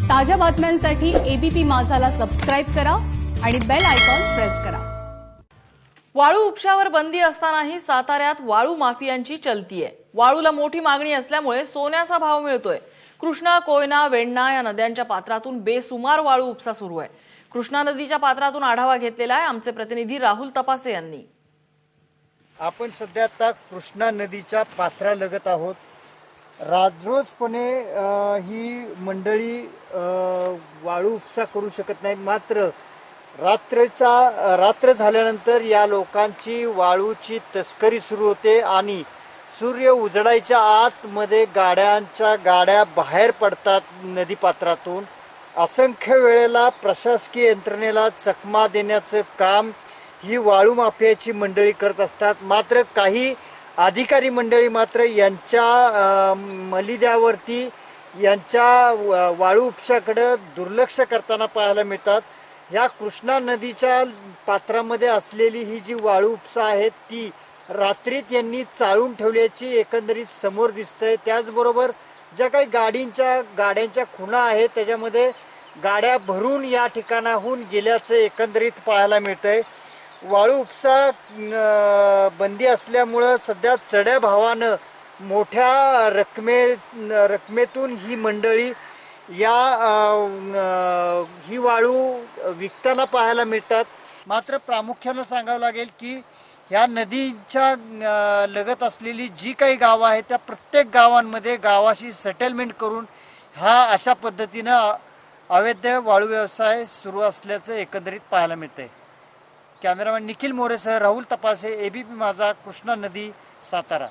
ताज्या बातम्यांसाठी ABP माझाला subscribe करा आणि बेल आयकॉन प्रेस करा। वाळू उपशावर बंदी असतानाही साताऱ्यात वाळू माफियांची चलती आहे। वाळूला मोठी मागणी असल्यामुळे सोन्याचा भाव मिळतोय। कृष्णा, कोयना, वेण्णा या नद्यांच्या पात्रातून बेसुमार वाळू उपसा सुरू आहे। कृष्णा नदीच्या पात्रातून आढावा घेतलेला आहे आमचे प्रतिनिधी राहुल तपासे यांनी। आपण सध्या आता कृष्णा नदीच्या पात्रालगत आहोत। राजरोजपणे ही मंडळी वाळू उपसा करू शकत नाही, मात्र रात्र झाल्यानंतर या लोकांची वाळूची तस्करी सुरू होते आणि सूर्य उजडायच्या आतमध्ये गाड्या बाहेर पडतात नदीपात्रातून। असंख्य वेळेला प्रशासकीय यंत्रणेला चकमा देण्याचं काम ही वाळू माफियाची मंडळी करत असतात, मात्र काही अधिकारी मंडळी मात्र यांच्या मलिद्यावरती यांच्या वाळू उपशाकडे दुर्लक्ष करताना पाहायला मिळतात। या कृष्णा नदीच्या पात्रामध्ये असलेली ही जी वाळू उपसा आहे ती रात्रीत यांनी चाळून ठेवल्याची एकंदरीत समोर दिसतंय। त्याचबरोबर ज्या काही गाड्यांच्या खुणा आहेत त्याच्यामध्ये गाड्या भरून या ठिकाणाहून गेल्याचं एकंदरीत पाहायला मिळतंय। वाळू उपसा बंदी असल्यामुळं सध्या चढ्या भावानं मोठ्या रकमेतून ही मंडळी ही वाळू विकताना पाहायला मिळतात। मात्र प्रामुख्यानं सांगावं लागेल की या नदीच्या लगत असलेली जी काही गावं आहेत त्या प्रत्येक गावांमध्ये गावाशी सेटलमेंट करून अशा पद्धतीनं अवैध वाळू व्यवसाय सुरू असल्याचं एकंदरीत पाहायला मिळतंय। कॅमेरामॅन निखिल मोरेसह राहुल तपासे, एबीपी माझा, कृष्णा नदी, सातारा।